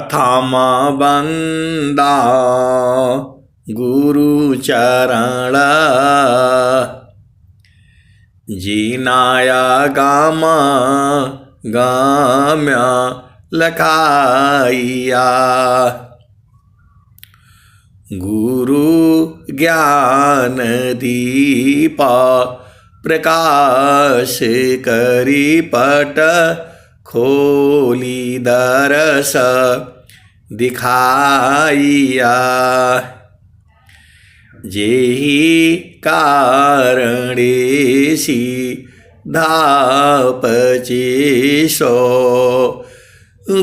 प्रथम बंदा गुरु चरण जीनाया गाम गाम्य लखाइया। गुरु ज्ञान दीप प्रकाश करी पट खोली दरस दिखाइया। जेहि कारणेसी धापचेशो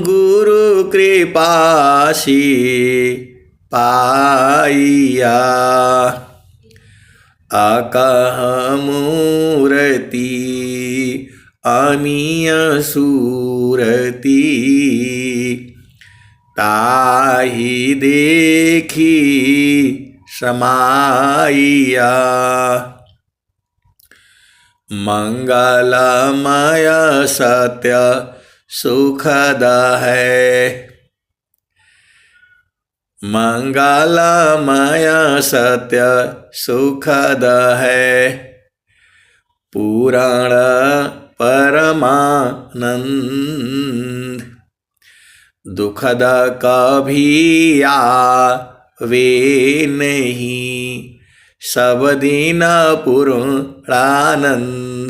गुरु कृपासी पाइया। अकह मूर्ति अमीय सूरती ताहि देखी समाइया। मंगलमय सत्य सुखद है। मंगलमय सत्य सुखद है। पूर्ण परमानंद दुखद कभी आवे नहीं। सब दिन पूर्णानंद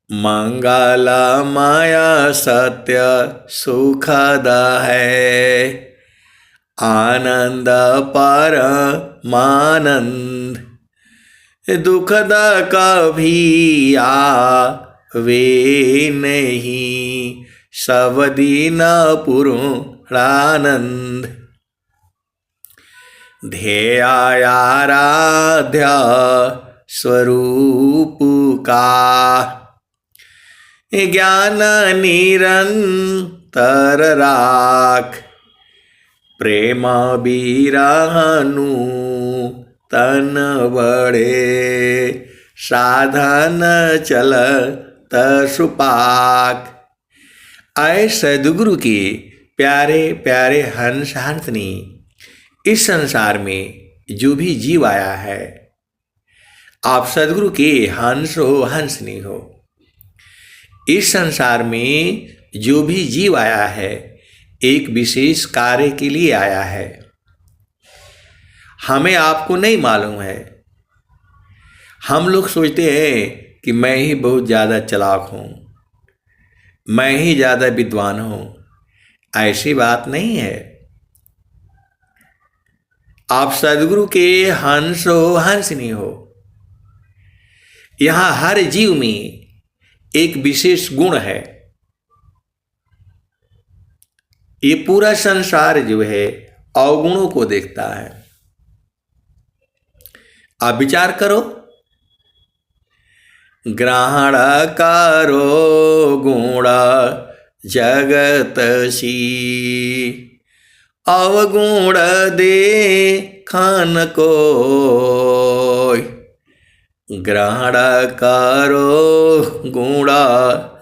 मंगलमय सत्य सुखद है। आनंद परमानंद दुखद कभी आवे नहीं। सब दिन पूर्णानंद ध्येयाराध्य स्वरूप का ज्ञान निरंतर राख। प्रेम बिरहनु तन बड़े साधन चलत सुपाक। आए सद्गुरु के प्यारे प्यारे हंस हंसनी, इस संसार में जो भी जीव आया है, आप सद्गुरु के हंस हो हंसनी हो। इस संसार में जो भी जीव आया है एक विशेष कार्य के लिए आया है। हमें आपको नहीं मालूम है। हम लोग सोचते हैं कि मैं ही बहुत ज़्यादा चालाक हूँ, मैं ही ज़्यादा विद्वान हूँ। ऐसी बात नहीं है। आप सद्गुरु के हंस हो हंसनी हो। यहाँ हर जीव में एक विशेष गुण है। ये पूरा संसार जो है अवगुणों को देखता है। आप विचार करो, ग्रहण करो गुण जगतसी अवगुण देखन कोय। ग्रहण करो गुण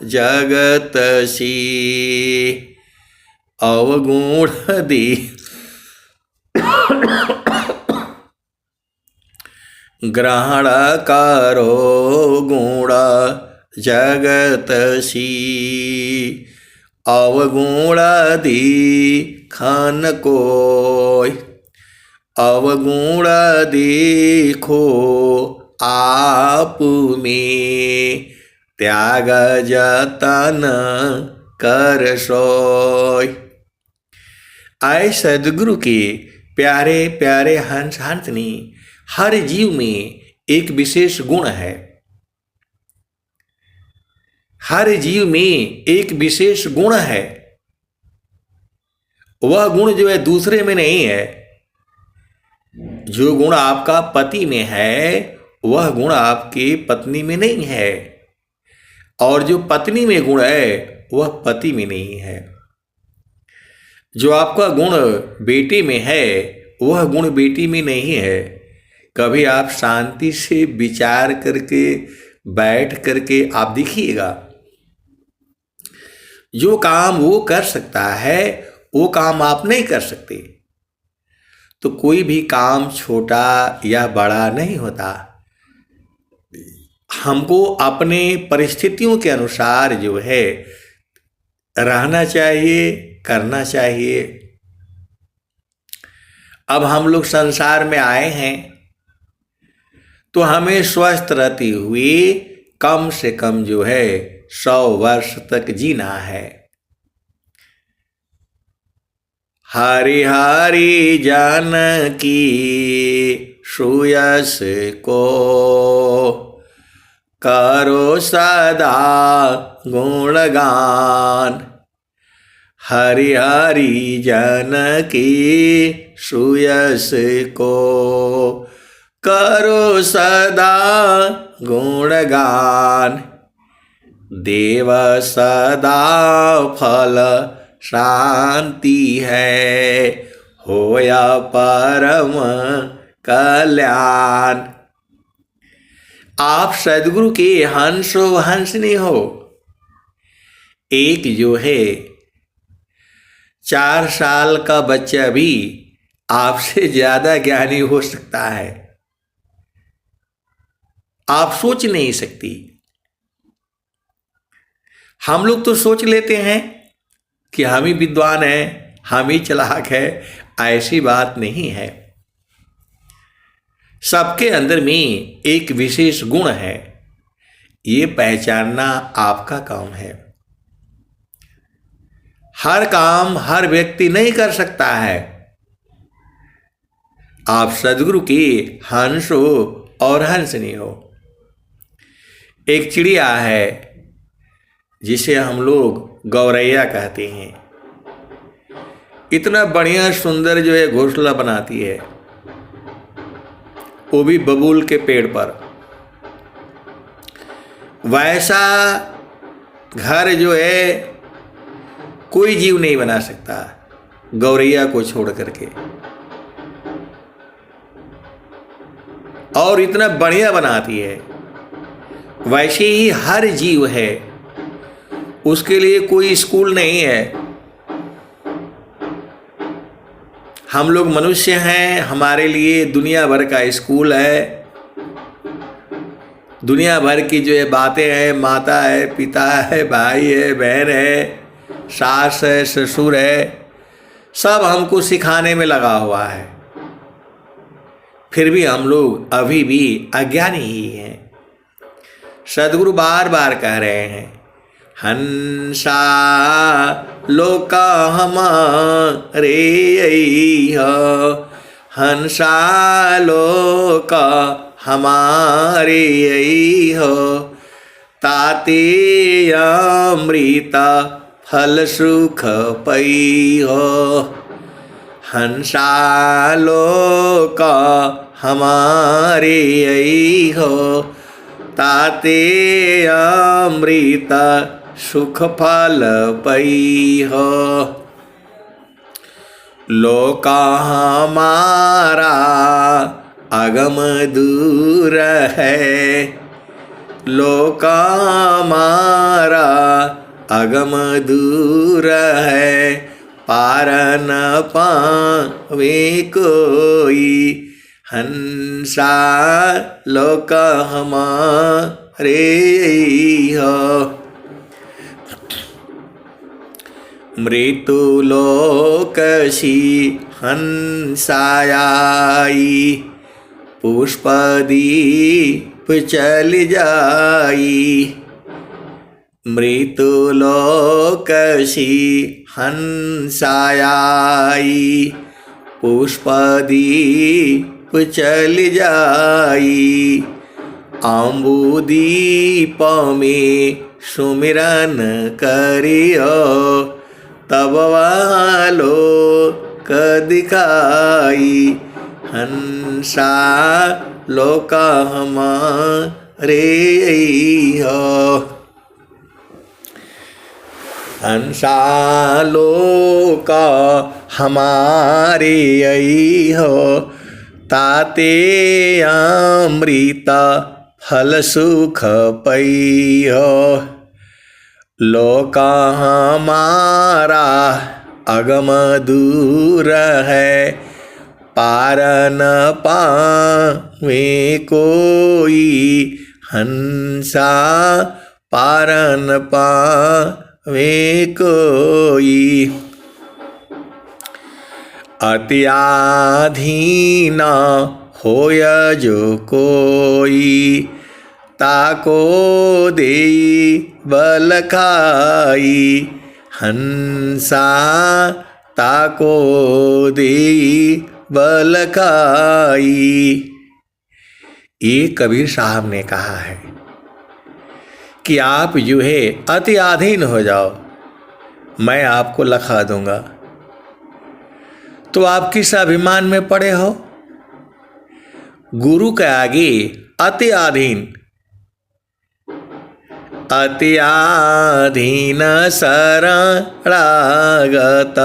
जगतसी अवगुण दे ग्रहण करो गुण जगतसी अवगुण देखन कोय। अवगुण देखो आप में त्याग जतन कर सोय। आए सद्गुरु के प्यारे प्यारे हंस हंसनी, हर जीव में एक विशेष गुण है। हर जीव में एक विशेष गुण है। वह गुण जो है दूसरे में नहीं है। जो गुण आपका पति में है वह गुण आपकी पत्नी में नहीं है, और जो पत्नी में गुण है वह पति में नहीं है। जो आपका गुण बेटे में है वह गुण बेटी में नहीं है। कभी आप शांति से विचार करके बैठ करके आप देखिएगा, जो काम वो कर सकता है वो काम आप नहीं कर सकते। तो कोई भी काम छोटा या बड़ा नहीं होता। हमको अपने परिस्थितियों के अनुसार जो है रहना चाहिए, करना चाहिए। अब हम लोग संसार में आए हैं तो हमें स्वस्थ रहते हुए कम से कम जो है 100 वर्ष तक जीना है। हरि हरि जानकी सुयस को करो सदा गुणगान। हरि हरि जानकी सुयस को करो सदा गुणगान। देव सदा फल शांति है, होया परम कल्याण। आप सद्गुरु के हंस हो, हंसनी हो। एक जो है 4 साल का बच्चा भी आपसे ज्यादा ज्ञानी हो सकता है। आप सोच नहीं सकती। हम लोग तो सोच लेते हैं कि हम ही विद्वान हैं, हम ही चालाक है। ऐसी बात नहीं है। सबके अंदर में एक विशेष गुण है, ये पहचानना आपका काम है। हर काम हर व्यक्ति नहीं कर सकता है। आप सद्गुरु के हंस हो और हंसनी हो। एक चिड़िया है जिसे हम लोग गौरैया कहते हैं। इतना बढ़िया सुंदर जो है घोंसला बनाती है, वो भी बबूल के पेड़ पर। वैसा घर जो है कोई जीव नहीं बना सकता गौरैया को छोड़ करके। और इतना बढ़िया बनाती है। वैसे ही हर जीव है, उसके लिए कोई स्कूल नहीं है। हम लोग मनुष्य हैं, हमारे लिए दुनिया भर का स्कूल है। दुनिया भर की जो है बातें हैं, माता है, पिता है, भाई है, बहन है, सास है, ससुर है, सब हमको सिखाने में लगा हुआ है। फिर भी हम लोग अभी भी अज्ञानी ही हैं। सद्गुरु बार बार कह रहे हैं, हंसा लोका हमारे हो, हंसा लोका हमारे हो, ताते अमृता फल सुख पई हो। हंसा लोका हमारे हो, ताते अमृत सुख फल पई हो। लोका हमारा अगम दूर है, लोका हमारा अगम दूर है, पार न पावे कोई। हंसा लोक हमारे हो, मृत्यु लोक सी हंसायाई, पुष्पदीप चल जाई। मृत्यु लोक सी हंसायाई, पुष्पदीप चल जाई। आम्बुदीप में सुमिरन करियो, तब वालो क दिखाई। हंसा लोक हमारे हो, हंसा लोक हमारे हो, ताते अमृत फल सुख पई हो। लोक हमारा अगम दूर है, पार न पावे कोई, हंसा पार न पावे कोई। अत्याधीन होय जो कोई, ताको देई बल खाई, हंसा ताको देई बल खाई। ये कबीर साहब ने कहा है कि आप जो है अति अधीन हो जाओ, मैं आपको लखा दूंगा। तो आप किस अभिमान में पड़े हो? गुरु के आगे अति अधीन। अति अधीन शरणागत,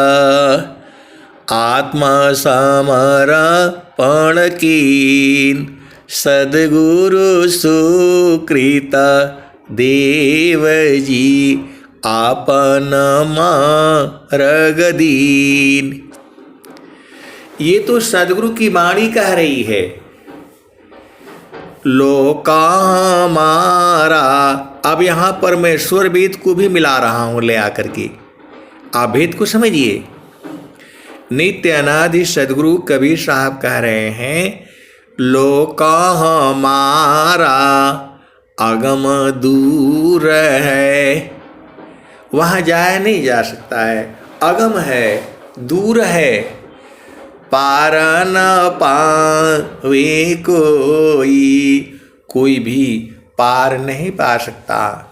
आत्मसमर्पण कीन, सद्गुरु सुकृत देव जी, आपन मार्ग दीन। ये तो सद्गुरु की वाणी कह रही है। लोका हमारा, अब यहाँ पर मैं स्वर वेद को भी मिला रहा हूँ ले आकर के, आप भेद को समझिए। नित्य अनादि सद्गुरु कबीर साहब कह रहे हैं, लोका हमारा अगम दूर है, वहाँ जाया नहीं जा सकता है, अगम है, दूर है, पार न पावे कोई भी पार नहीं पा सकता।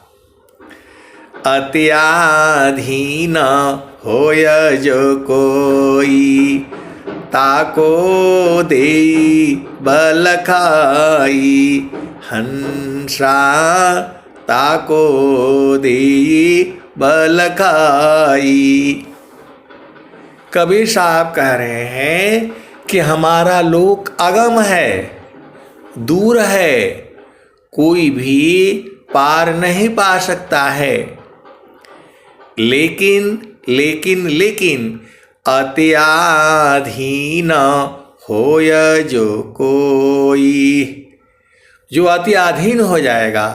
अत्याधीन होय जो कोई, ताको देई बल खाई, हंसा ताको देई बल खाई। कबीर साहब कह रहे हैं कि हमारा लोक अगम है, दूर है, कोई भी पार नहीं पा सकता है। लेकिन अत्याधीन होय जो कोई, जो अति अधीन हो जाएगा,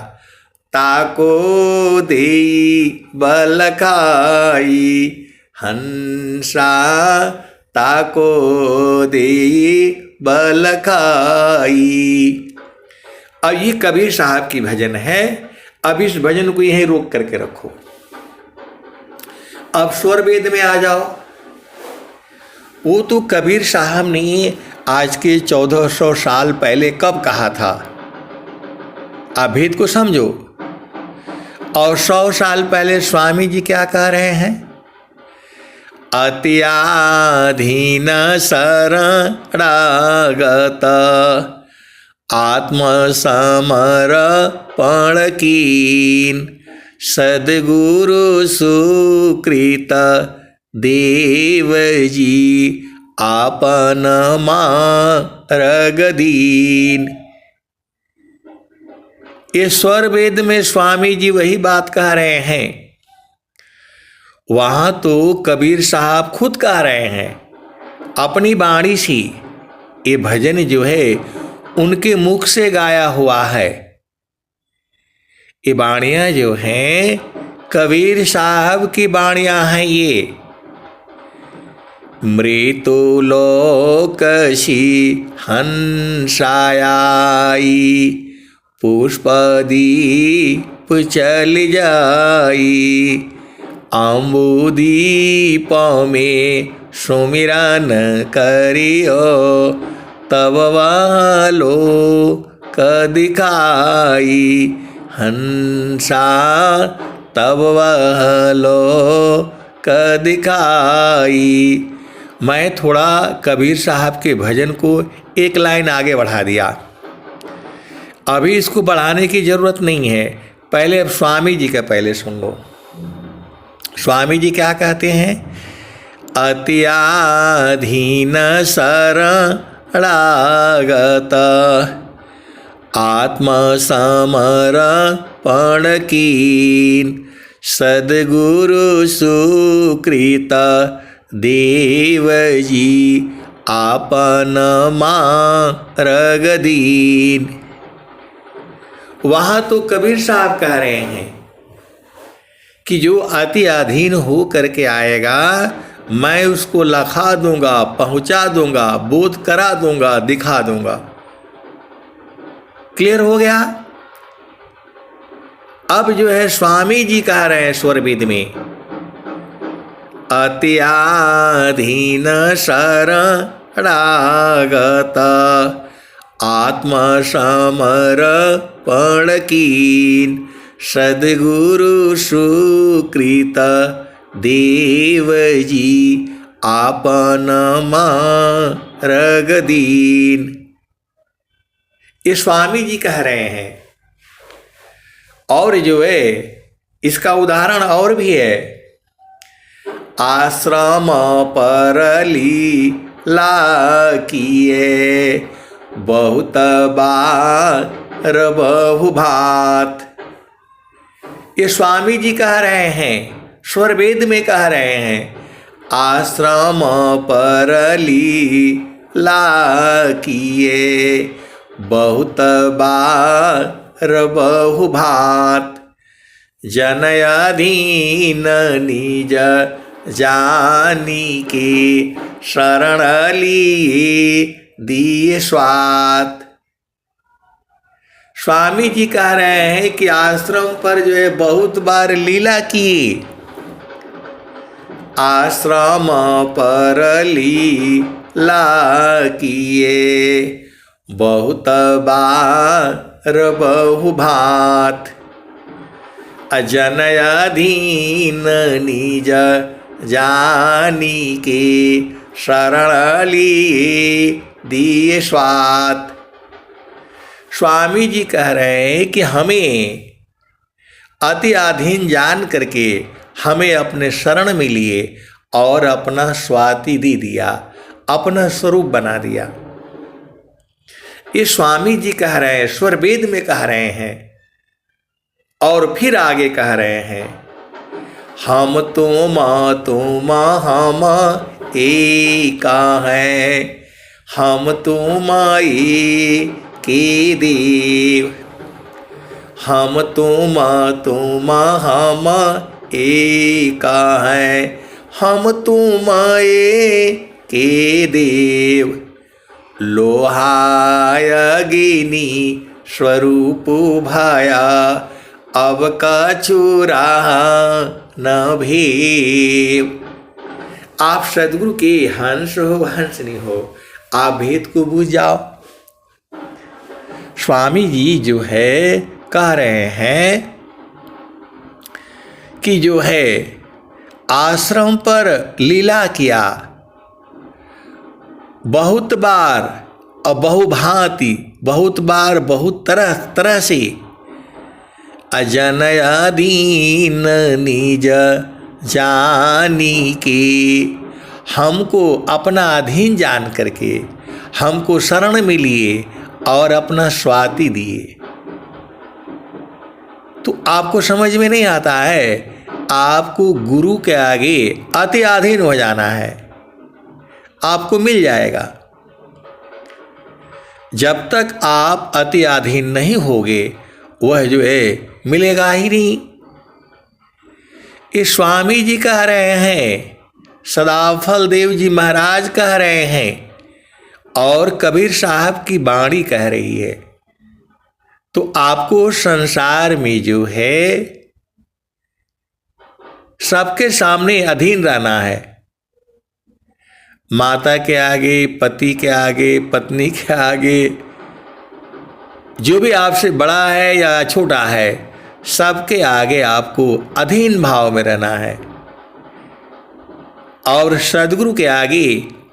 ताको देई बल खाई, हंसा ताको देई बल खाई। अब ये कबीर साहब की भजन है। अब इस भजन को यहीं रोक करके रखो। अब स्वर वेद में आ जाओ। वो तो कबीर साहब ने आज के 1400 साल पहले कब कहा था, आप भेद को समझो। और 100 साल पहले स्वामी जी क्या कह रहे हैं? अत्याधीन शरणागत, आत्मसमर्पण कीन, सद्गुरु सुकृत देव जी, आपन मार्ग दीन। ये स्वर वेद में स्वामी जी वही बात कह रहे हैं। वहाँ तो कबीर साहब खुद कह रहे हैं अपनी वाणी से। ये भजन जो है उनके मुख से गाया हुआ है। ये वाणियाँ जो हैं कबीर साहब की वाणियाँ हैं। ये मृत्यु लोकसी हंसायाई, पुष्पदीप चल जाई, अम्बुदीप में सुमिरन करियो, तब वालो दिखाई, हंसा तब वालो दिखाई। मैं थोड़ा कबीर साहब के भजन को एक लाइन आगे बढ़ा दिया। अभी इसको बढ़ाने की ज़रूरत नहीं है। पहले अब स्वामी जी का पहले सुन लो। स्वामी जी क्या कहते हैं? अत्याधीन शरणागत, आत्मसमर्पण कीन, सद्गुरु सुकृत देव जी आपन मार्ग दीन। वहाँ तो कबीर साहब कह रहे हैं कि जो अति अधीन हो करके आएगा मैं उसको लखा दूंगा, पहुंचा दूंगा, बोध करा दूंगा, दिखा दूंगा। क्लियर हो गया। अब जो है स्वामी जी कह रहे हैं स्वरवेद में, अति अधीन शरणागत आत्मसमर्पण कीन, सद्गुरु सुकृत देव जी आपन मार्ग दीन। ये स्वामी जी कह रहे हैं। और जो है इसका उदाहरण और भी है, आश्रम पर लीला किए बहुत बार बहुभात। ये स्वामी जी कह रहे हैं, स्वरवेद में कह रहे हैं, आश्रम पर लीला किए बहुत बार बहुभात, जन अधीन निज जानी के शरण लिए दिए स्वात। स्वामी जी कह रहे हैं कि आश्रम पर जो है बहुत बार लीला किए, आश्रम पर लीला किए बहुत बार बहुभात, अजन अधीन निज जानी के शरण लिए दिए स्वात। स्वामी जी कह रहे हैं कि हमें अति अधीन जान करके हमें अपने शरण में लिए और अपना स्वाति दे दिया, अपना स्वरूप बना दिया। ये स्वामी जी कह रहे हैं, स्वरवेद में कह रहे हैं। और फिर आगे कह रहे हैं, हम तुम हम एका है, हम तुम के देव, हम तुम हम एका है, हम तुम के देव, लोहाय अग्नि स्वरूप भाया, अब कछु रहा न भेव। आप सदगुरु के हंस हो, हंसनी हो, आप भेद को बुझ जाओ। स्वामी जी जो है कह रहे हैं कि जो है आश्रम पर लीला किया बहुत बार और बहुभांति, बहुत बार बहुत तरह तरह से, अजन अधीन निज जानी के, हमको अपना अधीन जान करके हमको शरण में लिए और अपना स्वाति दिए। तो आपको समझ में नहीं आता है, आपको गुरु के आगे अति अधीन हो जाना है, आपको मिल जाएगा। जब तक आप अति अधीन नहीं होगे वह जो है मिलेगा ही नहीं। ये स्वामी जी कह रहे हैं, सदाफल देव जी महाराज कह रहे हैं और कबीर साहब की वाणी कह रही है। तो आपको संसार में जो है सबके सामने अधीन रहना है। माता के आगे, पति के आगे, पत्नी के आगे, जो भी आपसे बड़ा है या छोटा है, सबके आगे आपको अधीन भाव में रहना है और सद्गुरु के आगे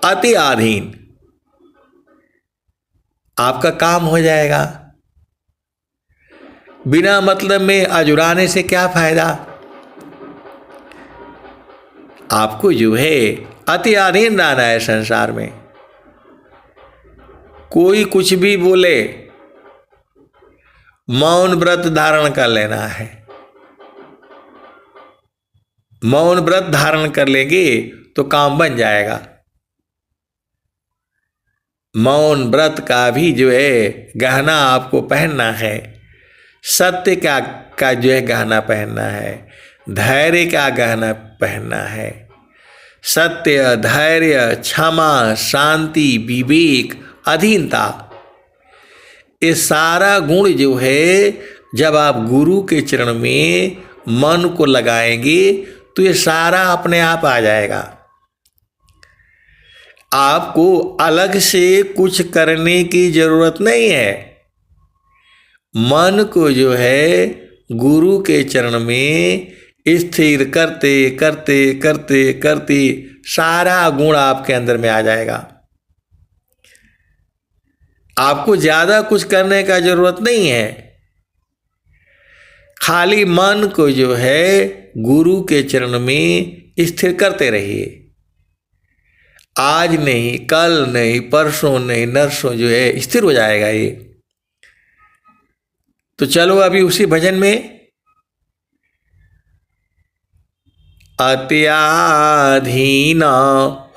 अति अधीन। आपका काम हो जाएगा। बिना मतलब में अजुराने से क्या फायदा। आपको जो है अति अधीन रहना है संसार में। कोई कुछ भी बोले, मौन व्रत धारण कर लेना है। मौन व्रत धारण कर लेंगे तो काम बन जाएगा। मौन व्रत का भी जो है गहना आपको पहनना है। सत्य का जो है गहना पहनना है। धैर्य का गहना पहनना है। सत्य, धैर्य, क्षमा, शांति, विवेक, अधीनता, ये सारा गुण जो है जब आप गुरु के चरण में मन को लगाएंगे तो ये सारा अपने आप आ जाएगा। आपको अलग से कुछ करने की जरूरत नहीं है। मन को जो है गुरु के चरण में स्थिर करते करते करते करते सारा गुण आपके अंदर में आ जाएगा। आपको ज्यादा कुछ करने का जरूरत नहीं है। खाली मन को जो है गुरु के चरण में स्थिर करते रहिए। आज नहीं, कल नहीं, परसों नहीं, नरसों जो है स्थिर हो जाएगा ये। तो चलो अभी उसी भजन में, अत्याधीन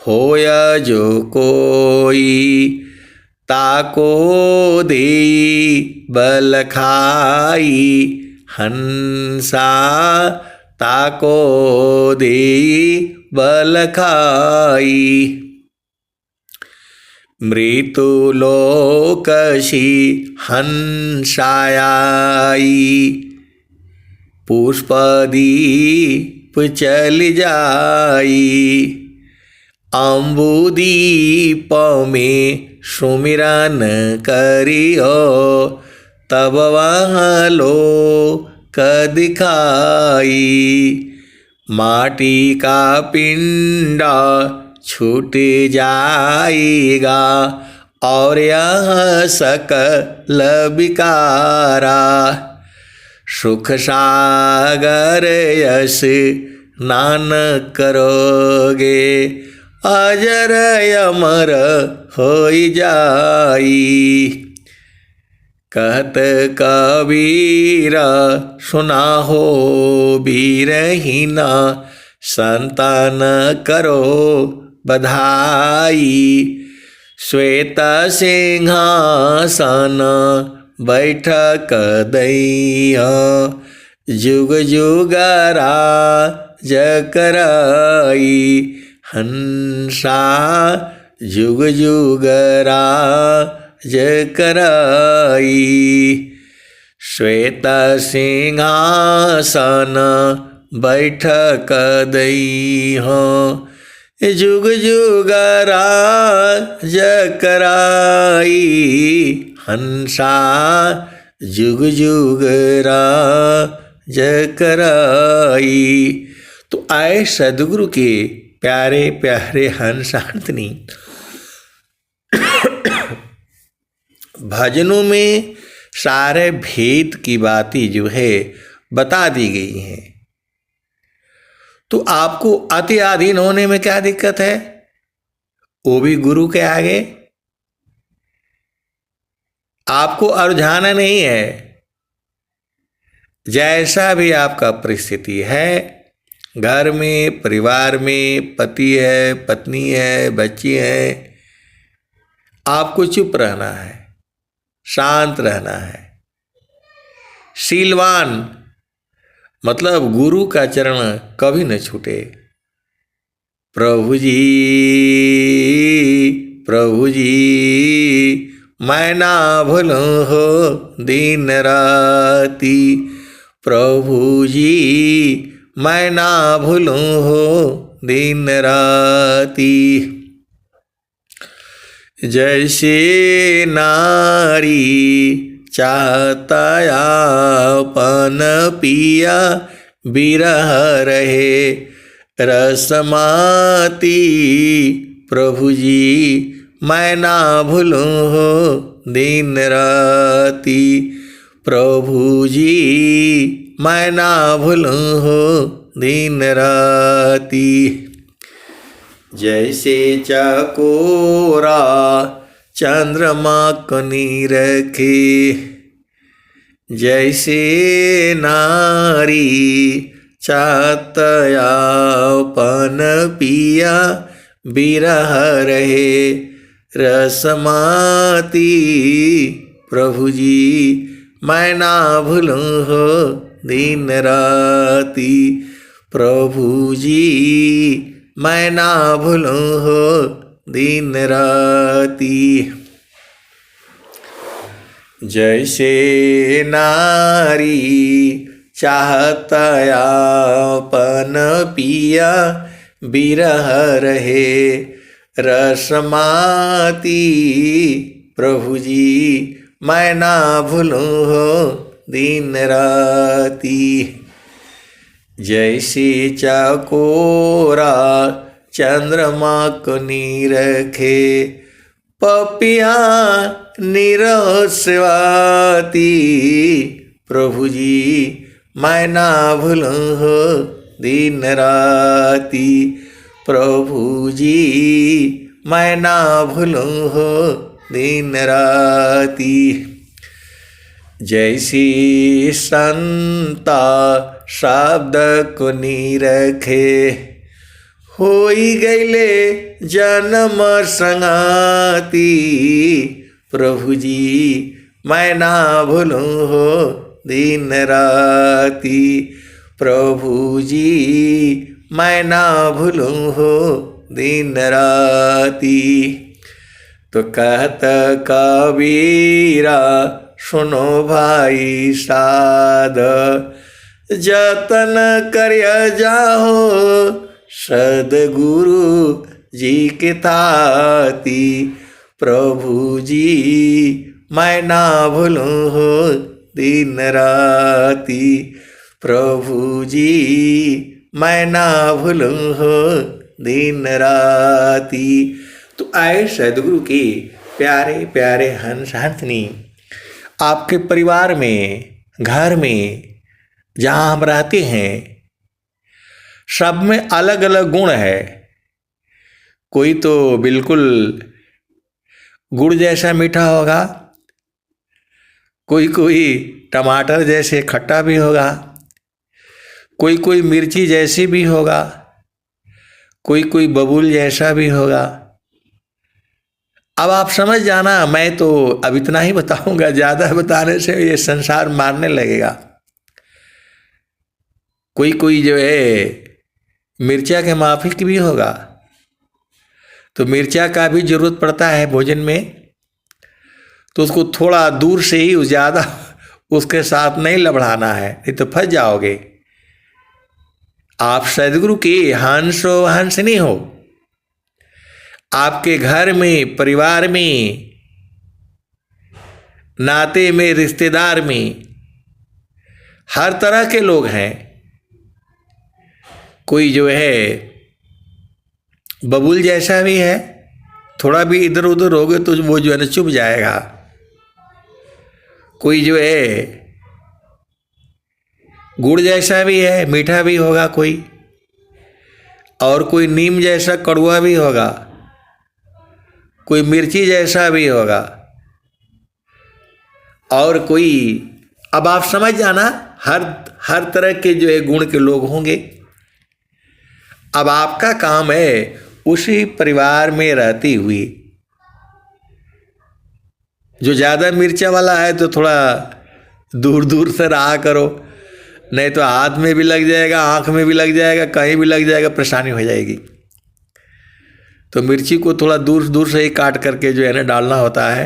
होय जो कोई, ताको दे बल खाई, हंसा ताको दे बल खाई। मृत्यु लोकशी हंसायाई, पुष्पदीप चल जाई, अम्बुदीप में सुमिरन करियो, तब वहाँ लोक दिखाई। माटी का पिंड छूट जाएगा और यह सकल विकारा, सुख सागर यश स्नान करोगे, अजर अमर होई जाई। कहत कबीर सुना हो बीरहीना, संतान करो बधाई। श्वेत सिंहासन बैठक दैया, जुग जुग राज कराई। हंसा जुग जुग राज कराई। श्वेत सिंहासन बैठक दैया, जुग जुग राज कराई। हंसा जुग जुग राज कराई। तो आए सदगुरु के प्यारे प्यारे हंस हंसनी भजनों में सारे भेद की बातें जो है बता दी गई हैं। तो आपको अति अधीन होने में क्या दिक्कत है? वो भी गुरु के आगे। आपको अरुझाना नहीं है। जैसा भी आपका परिस्थिति है, घर में, परिवार में, पति है, पत्नी है, बच्ची है, आपको चुप रहना है, शांत रहना है। शीलवान मतलब गुरु का चरण कभी न छूटे। प्रभु जी मैं ना भूलूं हो दिन राती। प्रभु जी मैं ना भूलूं हो दिन राती। जैसे नारी चाहता अपन पिया, बिरह रहे रसमाती। प्रभु जी मैं ना भूलूं हो दिन राती। प्रभु जी मैं ना भूलूं हो दिन राती। जैसे चकोरा चंद्रमा को निरखे, जैसे नारी चाहतयापन पिया बिरह रहे रसमाती। प्रभु जी मैं ना भूलूं हो दिन राती। प्रभु जी मैं ना भूलूं हो दिन राती। जैसे नारी चाहतयापन पिया बिरह रहे रसमाती। प्रभु जी मैं ना भूलूं हो दिन राती। जैसे चकोरा चंद्रमा को निरखे पपिया निरस्वाती। प्रभु जी मैं ना भूलूं हो दिन राती। प्रभु जी मैं ना भूलूं हो दिन राती। जैसी संता शब्द को निरखे होई गईले जन्म संगाती। प्रभु जी मैं ना भूलूं हो दिन राती। प्रभु जी मैं ना भूलूं हो दिन राती। तो कहत कबीरा सुनो भाई साध जतन करिय जाहो सदगुरु जी के ताती। प्रभु जी मैं ना भूलूं हो दिन राती। प्रभु जी मैं ना भूलूं हो दिन राती। तो आए सदगुरु के प्यारे प्यारे हंस हंसनी आपके परिवार में घर में जहाँ हम रहते हैं सब में अलग अलग गुण है। कोई तो बिल्कुल गुड़ जैसा मीठा होगा, कोई कोई टमाटर जैसे खट्टा भी होगा, कोई कोई मिर्ची जैसी भी होगा, कोई कोई बबूल जैसा भी होगा। अब आप समझ जाना, मैं तो अब इतना ही बताऊंगा, ज़्यादा बताने से ये संसार मारने लगेगा। कोई कोई जो है मिर्चा के माफिक भी होगा, तो मिर्चा का भी जरूरत पड़ता है भोजन में, तो उसको थोड़ा दूर से ही, ज़्यादा उसके साथ नहीं लबड़ाना है, नहीं तो फंस जाओगे। आप सदगुरु के हंस हो हंसनी हो, आपके घर में परिवार में नाते में रिश्तेदार में हर तरह के लोग हैं। कोई जो है बबूल जैसा भी है, थोड़ा भी इधर उधर होगे तो वो जो है ना चुप जाएगा। कोई जो है गुड़ जैसा भी है, मीठा भी होगा कोई, और कोई नीम जैसा कड़वा भी होगा, कोई मिर्ची जैसा भी होगा, और कोई, अब आप समझ जाना, हर तरह के जो है गुण के लोग होंगे। अब आपका काम है उसी परिवार में रहती हुई, जो ज़्यादा मिर्चा वाला है तो थोड़ा दूर दूर से रहा करो, नहीं तो हाथ में भी लग जाएगा, आँख में भी लग जाएगा, कहीं भी लग जाएगा, परेशानी हो जाएगी। तो मिर्ची को थोड़ा दूर दूर से ही काट करके जो है ना डालना होता है।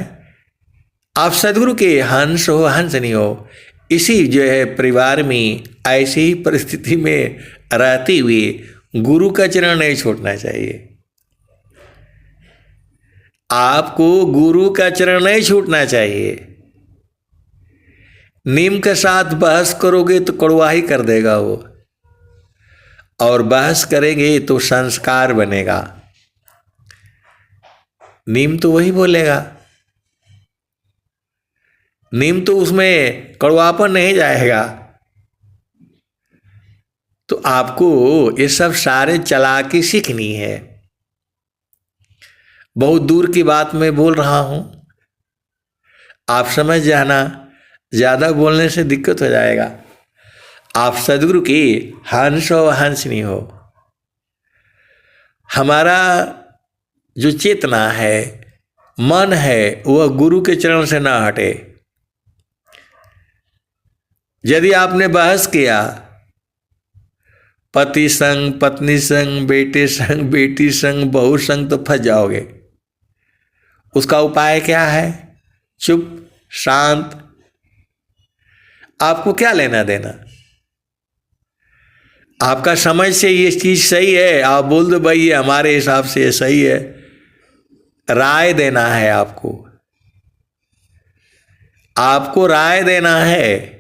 आप सदगुरु के हंस हो हंसनी हो, इसी जो है परिवार में ऐसी ही परिस्थिति में रहते हुए गुरु का चरण नहीं छोड़ना चाहिए। आपको गुरु का चरण नहीं छूटना चाहिए। नीम के साथ बहस करोगे तो कड़वा ही कर देगा वो, और बहस करेंगे तो संस्कार बनेगा। नीम तो वही बोलेगा, नीम तो उसमें कड़वापन नहीं जाएगा। तो आपको ये सब सारे चालाकी सीखनी है। बहुत दूर की बात मैं बोल रहा हूँ, आप समझ जाना, ज़्यादा बोलने से दिक्कत हो जाएगा। आप सदगुरु के हंस हो हंसनी हो। हमारा जो चेतना है, मन है, वह गुरु के चरण से ना हटे। यदि आपने बहस किया पति संग, पत्नी संग, बेटे संग, बेटी संग, बहू संग, तो फंस जाओगे। उसका उपाय क्या है? चुप, शांत। आपको क्या लेना देना? आपका समझ से ये चीज सही है, आप बोल दो भाई ये हमारे हिसाब से ये सही है। राय देना है आपको, आपको राय देना है।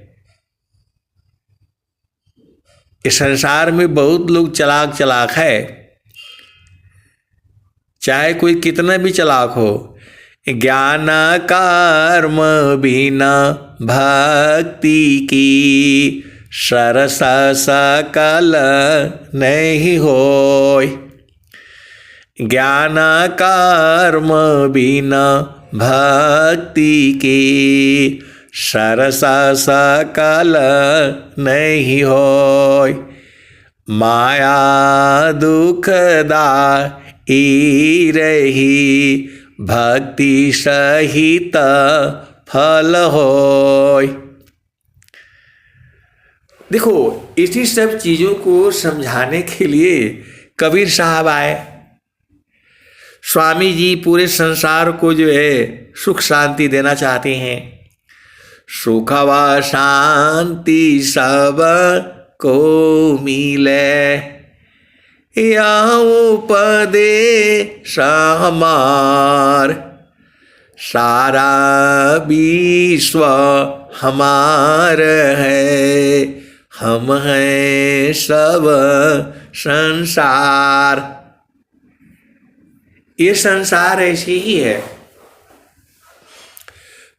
इस संसार में बहुत लोग चलाक चलाक है, चाहे कोई कितना भी चलाक हो। ज्ञान कर्म बिना भक्ति की सरस सकल नहीं होय। ज्ञान कर्म बिना भक्ति की सरस सकल नहीं होय। माया दुखदाई रही भक्ति सहित फल होय। देखो, इसी सब चीजों को समझाने के लिए कबीर साहब आए। स्वामी जी पूरे संसार को जो है सुख शांति देना चाहते हैं। सुख व शांति सब को मिले, या उपदेश हमार। सारा विश्व हमार है, हम हैं सब संसार। ये संसार ऐसे ही है,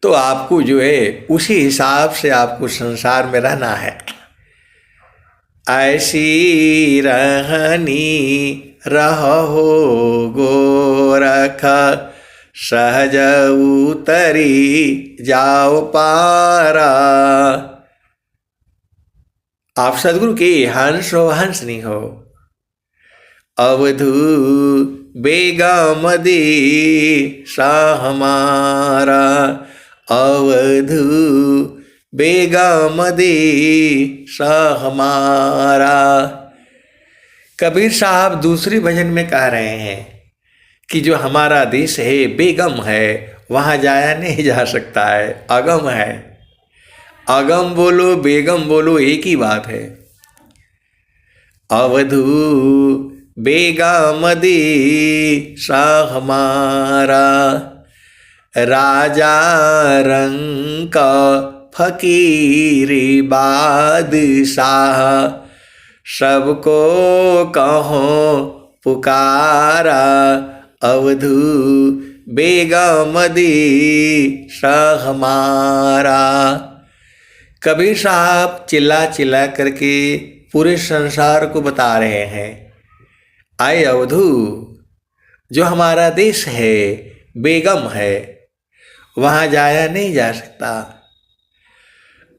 तो आपको जो है उसी हिसाब से आपको संसार में रहना है। ऐसी रहनी रहो गोरख, सहज उतरी जाओ पारा। आप सदगुरु के हंस हो हंसनी हो। अवधू बेगम दे सा हमारा, अवधू बेगम दे सा हमारा। कबीर साहब दूसरी भजन में कह रहे हैं कि जो हमारा देश है बेगम है, वहाँ जाया नहीं जा सकता है, अगम है। अगम बोलो बेगम बोलो एक ही बात है। अवधू बेगम दे सा हमारा, राजा रंग का फकीर बादशाह, सबको कहो पुकारा। अवधू बेगम दे सा हमारा। कबीर साहब चिल्ला चिल्ला करके पूरे संसार को बता रहे हैं, आए अवधू, जो हमारा देश है बेगम है, वहाँ जाया नहीं जा सकता।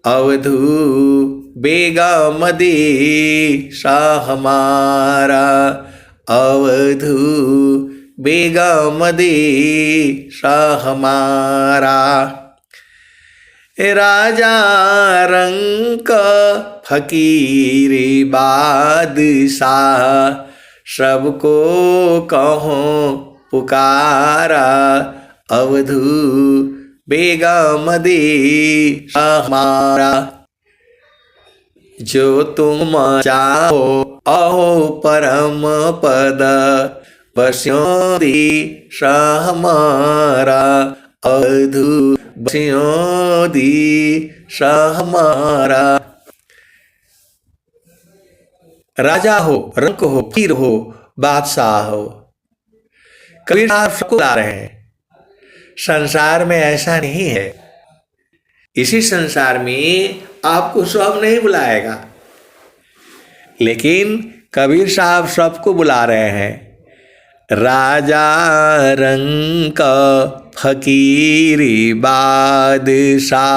अवधू बेगम दे सा हमारा, अवधू बेगम दे सा हमारा। राजा रंग फकीर बादशाह, सबको कहो पुकारा। अवधू बेगम दे हमारा। जो तुम चाहो अहो परम पद, बस्यों दी हमारा। अवधू बस्यों दी हमारा। राजा हो, रंक हो, पीर हो, बादशाह हो, कबीर साहब सबको ला रहे हैं। संसार में ऐसा नहीं है, इसी संसार में आपको सब नहीं बुलाएगा, लेकिन कबीर साहब सबको बुला रहे हैं। राजा रंक फकीर बादशाह,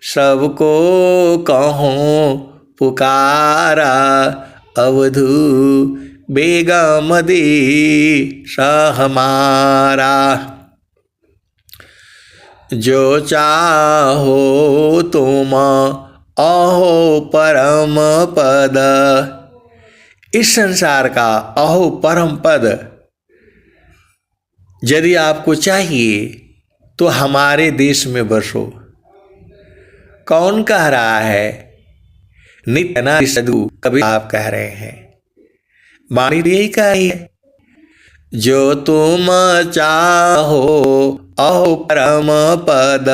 सबको कहो पुकारा, अवधू बेगम देश हमारा। जो चाहो तुम अहो परम पद, इस संसार का अहो परम पद यदि आपको चाहिए तो हमारे देश में बसो। कौन कह रहा है? नित्य सदगुरु कभी आप कह रहे हैं, वाणी यही कही है। जो तुम चाहो अहो परम पद,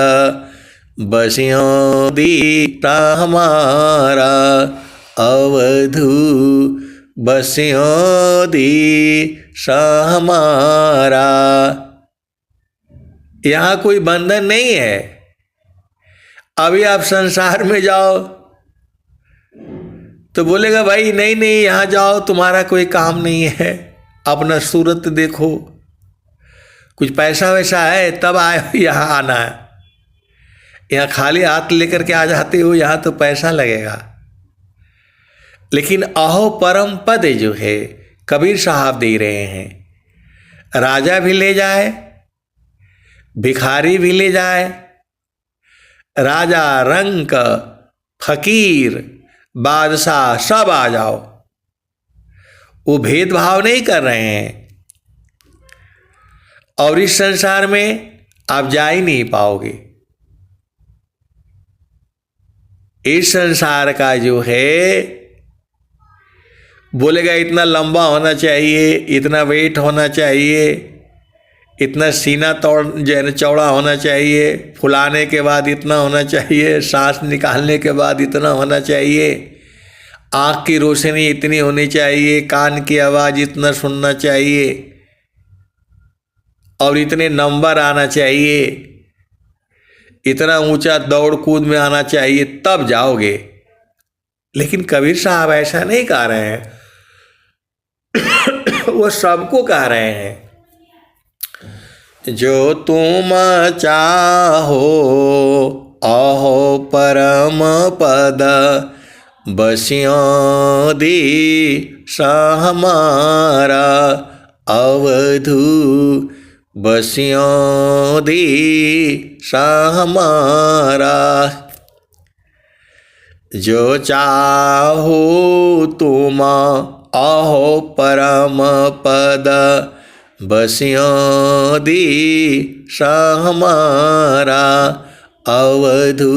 बसियों दीप हमारा, अवधू बसियों देश हमारा। यहाँ कोई बंधन नहीं है। अभी आप संसार में जाओ तो बोलेगा भाई नहीं नहीं यहाँ जाओ, तुम्हारा कोई काम नहीं है, अपना सूरत देखो, कुछ पैसा वैसा है तब आए यहाँ आना है। यहाँ खाली हाथ लेकर के आ जाते हो, यहाँ तो पैसा लगेगा। लेकिन अहो परम पद जो है कबीर साहब दे रहे हैं। राजा भी ले जाए, भिखारी भी ले जाए, राजा, रंक, फकीर, बादशाह सब आ जाओ, वो भेदभाव नहीं कर रहे हैं। और इस संसार में आप जा ही नहीं पाओगे। इस संसार का जो है बोलेगा इतना लंबा होना चाहिए, इतना वेट होना चाहिए, इतना सीना चौड़ा होना चाहिए, फुलाने के बाद इतना होना चाहिए, सांस निकालने के बाद इतना होना चाहिए, आँख की रोशनी इतनी होनी चाहिए, कान की आवाज़ इतना सुनना चाहिए, और इतने नंबर आना चाहिए, इतना ऊंचा दौड़ कूद में आना चाहिए, तब जाओगे। लेकिन कबीर साहब ऐसा नहीं कह रहे हैं। वो सबको कह रहे हैं। जो तुम चाहो अहो परम पद, बसियों देश हमारा, अवधू बसियों देश हमारा। जो चाहो तुम अहो परम पद, बसियों देश हमारा, अवधू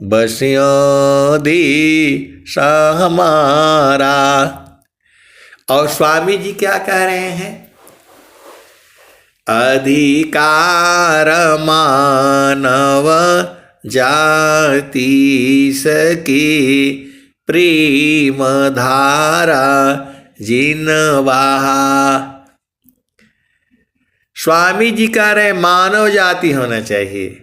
बसियों देश हमारा। और स्वामी जी क्या कह रहे हैं? अधिकार मानव जाति सके, प्रेम धारा जिन बहा। स्वामी जी कह रहे मानव जाति होना चाहिए।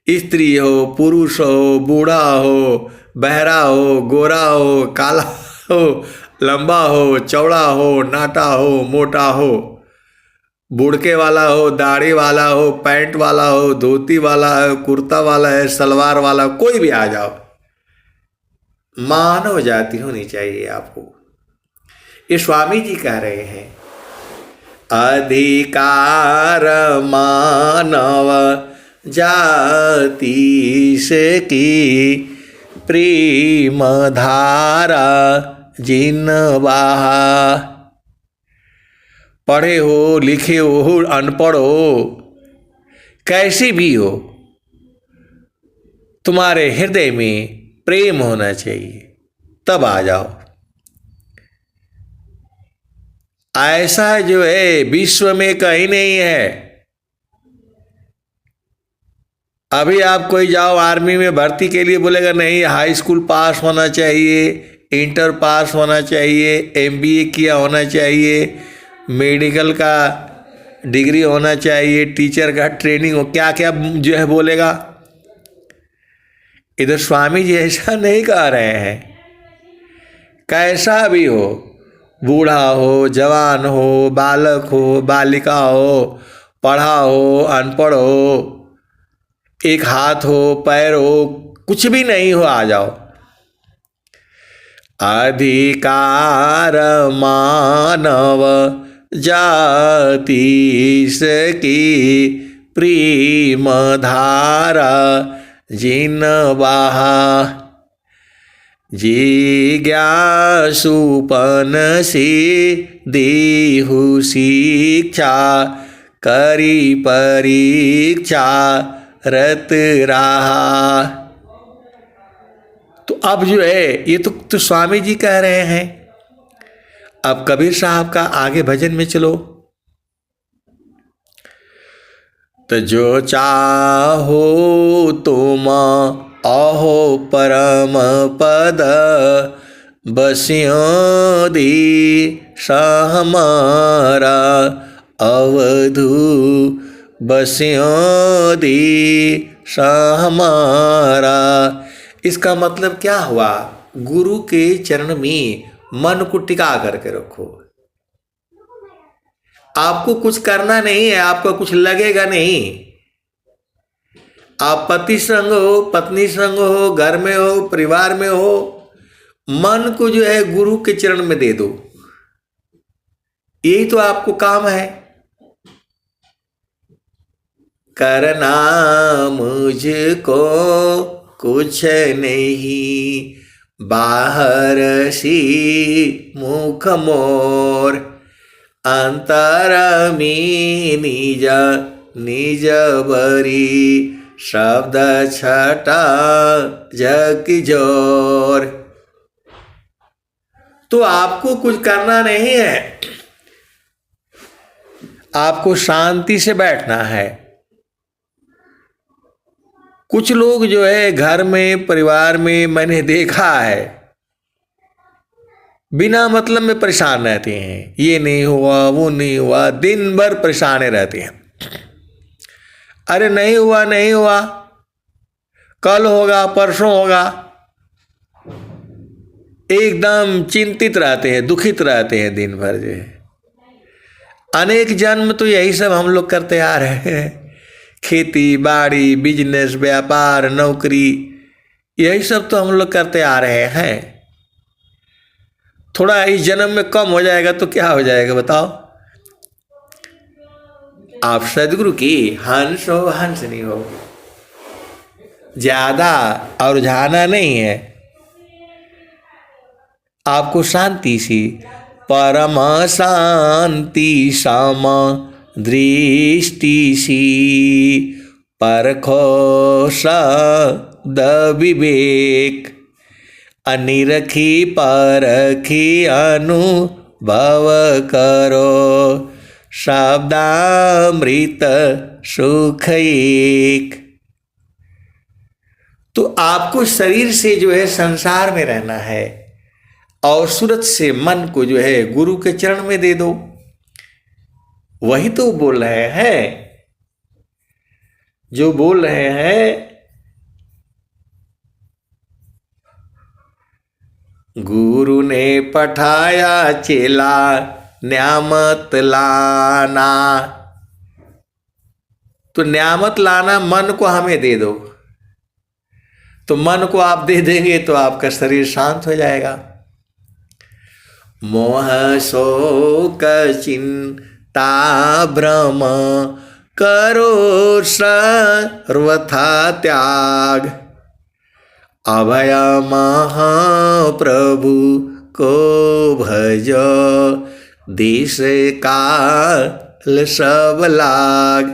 स्त्री हो, पुरुष हो, बूढ़ा हो, बहरा हो, गोरा हो, काला हो, लंबा हो, चौड़ा हो, नाटा हो, मोटा हो, बुड़के वाला हो, दाढ़ी वाला हो, पैंट वाला हो, धोती वाला है, कुर्ता वाला है, सलवार वाला, कोई भी आ जाओ, मानव जाति होनी चाहिए आपको। ये स्वामी जी कह रहे हैं। अधिकार मानव जाति से की, प्रेम धारा जिन बहा। पढ़े हो, लिखे हो, अनपढ़ हो, कैसी भी हो, तुम्हारे हृदय में प्रेम होना चाहिए, तब आ जाओ। ऐसा जो है विश्व में कहीं नहीं है। अभी आप कोई जाओ आर्मी में भर्ती के लिए, बोलेगा नहीं हाई स्कूल पास होना चाहिए, इंटर पास होना चाहिए, एमबीए किया होना चाहिए, मेडिकल का डिग्री होना चाहिए, टीचर का ट्रेनिंग हो, क्या क्या जो है बोलेगा। इधर स्वामी जी ऐसा नहीं कह रहे हैं। कैसा भी हो, बूढ़ा हो, जवान हो, बालक हो, बालिका हो, पढ़ा हो, अनपढ़ हो, एक हाथ हो, पैर हो, कुछ भी नहीं हो, आ जाओ। अधिकार मानव जाति की प्रेम धारा जिन बहा जिज्ञासुपन से देहु शिक्षा करी परीक्षा रत रहा। तो अब जो है ये तो स्वामी जी कह रहे हैं। अब कबीर साहब का आगे भजन में चलो। तो जो चाहो तुम अहो परम पद बस्यो दी हमारा अवधू बस्यो दी हमारा। इसका मतलब क्या हुआ? गुरु के चरण में मन को टिका करके रखो। आपको कुछ करना नहीं है, आपको कुछ लगेगा नहीं। आप पति संग हो, पत्नी संग हो, घर में हो, परिवार में हो, मन को जो है गुरु के चरण में दे दो। यही तो आपको काम है। करना मुझको कुछ नहीं, बाहर सी मुख मोर, अंतर में निज निज बरी, शब्द छटा जग जोर। तो आपको कुछ करना नहीं है, आपको शांति से बैठना है। कुछ लोग जो है घर में परिवार में मैंने देखा है बिना मतलब में परेशान रहते हैं। ये नहीं हुआ, वो नहीं हुआ, दिन भर परेशान रहते हैं। अरे नहीं हुआ, नहीं हुआ, कल होगा, परसों होगा। एकदम चिंतित रहते हैं, दुखित रहते हैं दिन भर जो है। अनेक जन्म तो यही सब हम लोग करते आ रहे हैं। खेती बाड़ी, बिजनेस, व्यापार, नौकरी, यही सब तो हम लोग करते आ रहे हैं। थोड़ा इस जन्म में कम हो जाएगा तो क्या हो जाएगा बताओ? आप सदगुरु की हंस हो, हंसनी हो। ज्यादा और रुझाना नहीं है, आपको शांति सी, परम शांति सम दृष्टि सी, परखो सद विवेक, अनिरखी परखी अनुभव करो, शब्दामृत सुख एक। तो आपको शरीर से जो है संसार में रहना है और सूरत से मन को जो है गुरु के चरण में दे दो। वही तो बोल रहे हैं, जो बोल रहे हैं गुरु ने पठाया चेला न्यामत लाना। तो न्यामत लाना मन को हमें दे दो। तो मन को आप दे देंगे तो आपका शरीर शांत हो जाएगा। मोह शोक चिंता भ्रम करो सर्वथा त्याग, अभय महाप्रभु को भजो, देश काल सब लाग।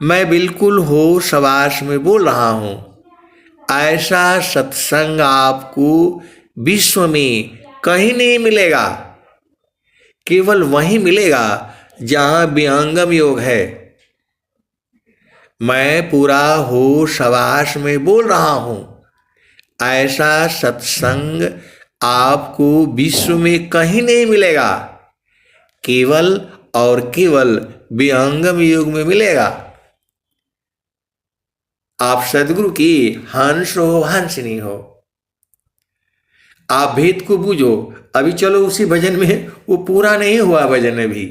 मैं बिल्कुल होश हवास में बोल रहा हूँ। ऐसा सत्संग आपको विश्व में कहीं नहीं मिलेगा, केवल वहीं मिलेगा जहाँ विहंगम योग है। मैं पूरा होश हवास में बोल रहा हूँ। ऐसा सत्संग आपको विश्व में कहीं नहीं मिलेगा, केवल और केवल विहंगम योग में मिलेगा। आप सदगुरु की हंस हो, हंसनी हो। आप भेद को बूझो। अभी चलो उसी भजन में, वो पूरा नहीं हुआ भजन, अभी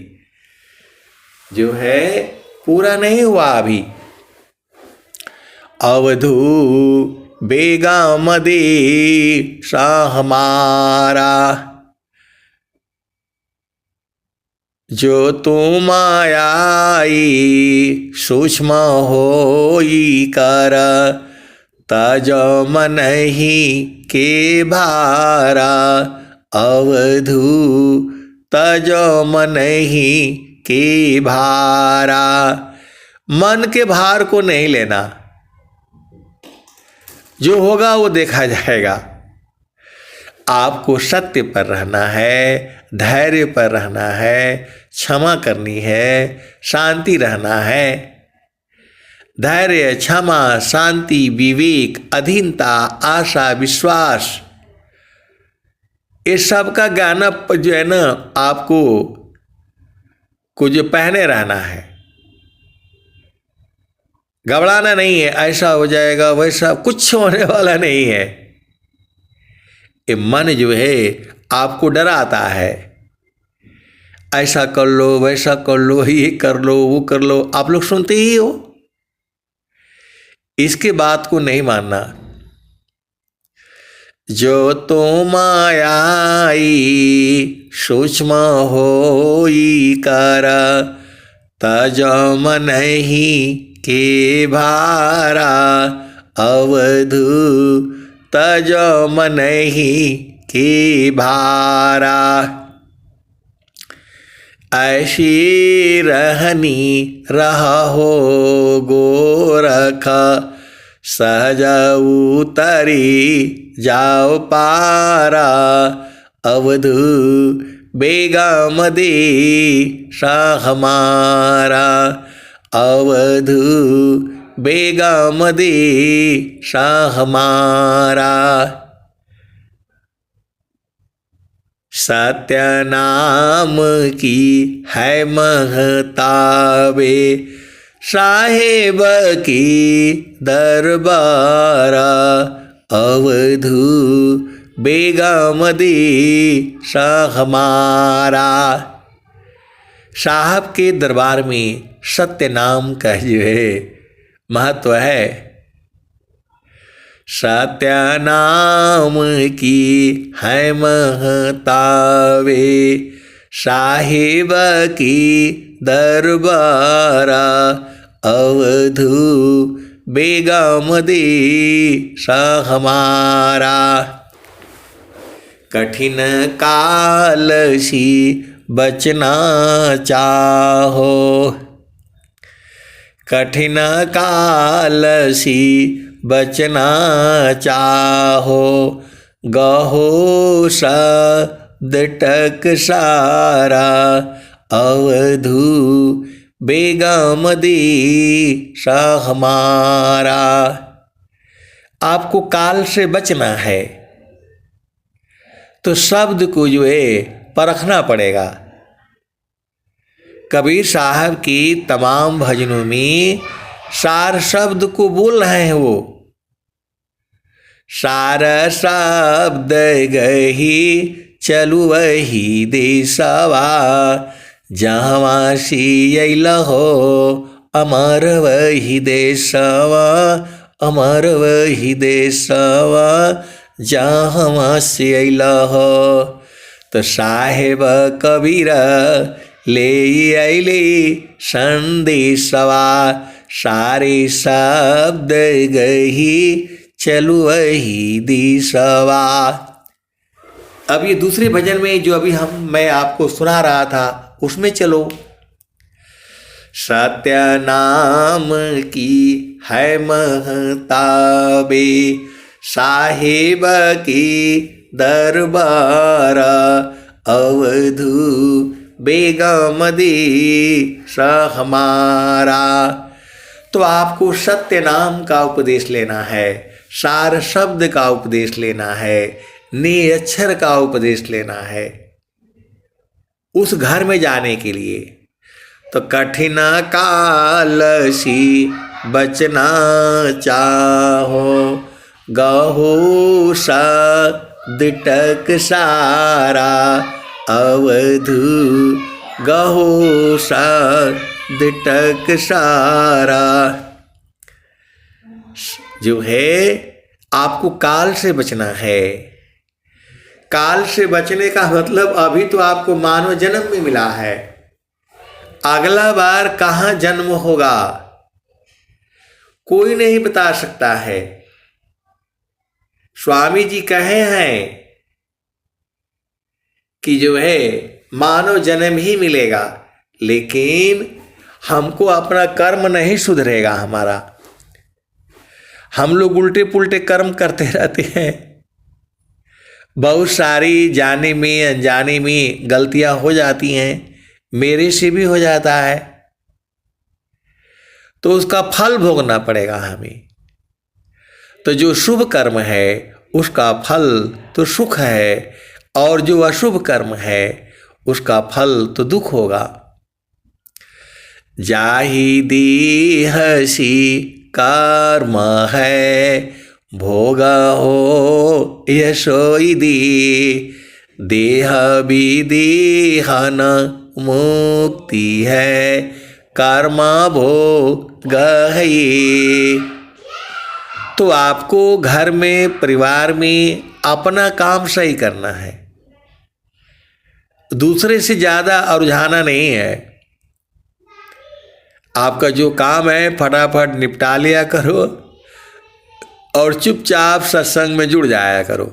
जो है पूरा नहीं हुआ अभी। अवधू बेगामदे शाह हमारा। जो तुम आई सूक्ष्म होई कर, तजो मनहि के भारा। अवधू तजो मनहि के भारा। मन के भार को नहीं लेना, जो होगा वो देखा जाएगा। आपको सत्य पर रहना है, धैर्य पर रहना है, क्षमा करनी है, शांति रहना है। धैर्य, क्षमा, शांति, विवेक, अधीनता, आशा, विश्वास, इस सब का ज्ञान जो है ना आपको जो पहने रहना है। घबराना नहीं है, ऐसा हो जाएगा वैसा कुछ होने वाला नहीं है। ये मन जो है आपको डराता है, ऐसा कर लो वैसा कर लो, ये कर लो वो कर लो। आप लोग सुनते ही हो, इसके बात को नहीं मानना। जो तुम आई सूक्ष्म होई कर, तजो मनहि के भारा। अवधू तजो मनहि के भारा। ऐसी रहनी रहो गोरख, सहज उतरी जाओ पारा। अवधू बेगामदे शाह हमारा। अवधू बेगामदे शाह हमारा। सत्य नाम की है महताबे, साहेब की दरबारा। अवधू बेगामदे शाह हमारा। साहब के दरबार में सत्य नाम का जो है महत्व है। सत्य नाम की है महताबे, साहिब की दरबारा। अवधू बेगामदे शाह हमारा। कठिन काल सी बचना चाहो, कठिन काल सी बचना चाहो। गहो शब्द टकसारा। अवधू बेगामदे शाह हमारा। आपको काल से बचना है तो शब्द को जो है परखना पड़ेगा। कबीर साहब की तमाम भजनों में सार शब्द को बोल रहे हैं वो। सार शब्द गही चलु वही देशवा, जहाँ सियल हो अमर वही देशवा। अमर वही देशवा, जहाँ सियल हो। तो साहेब कबीर ले अले संदेशवा, सारे शब्द गही चलु वही दिशवा। अब ये दूसरे भजन में जो अभी मैं आपको सुना रहा था उसमें चलो। सत्य नाम की है महताबे, साहिब की दरबारा। अवधू बेगामदे शाह हमारा। तो आपको सत्य नाम का उपदेश लेना है, सार शब्द का उपदेश लेना है, निअक्षर का उपदेश लेना है उस घर में जाने के लिए। तो कठिन काल सी बचना चाहो, गहो शब्द टकसारा। अवधू गहो शब्द टकसारा। जो है आपको काल से बचना है। काल से बचने का मतलब अभी तो आपको मानव जन्म में मिला है, अगला बार कहाँ जन्म होगा कोई नहीं बता सकता है। स्वामी जी कहे हैं कि जो है मानव जन्म ही मिलेगा, लेकिन हमको अपना कर्म नहीं सुधरेगा हमारा। हम लोग उल्टे पुल्टे कर्म करते रहते हैं, बहुत सारी जाने में अनजाने में गलतियां हो जाती हैं, मेरे से भी हो जाता है, तो उसका फल भोगना पड़ेगा हमें। तो जो शुभ कर्म है उसका फल तो सुख है, और जो अशुभ कर्म है उसका फल तो दुख होगा। जाहि देहसी कर्म है, भोगा हो यशोई दे, देह विदेहन मुक्ति है, कर्मा भोग है ये। तो आपको घर में परिवार में अपना काम सही करना है, दूसरे से ज़्यादा रुझाना नहीं है। आपका जो काम है फटाफट निपटा लिया करो और चुपचाप सत्संग में जुड़ जाया करो।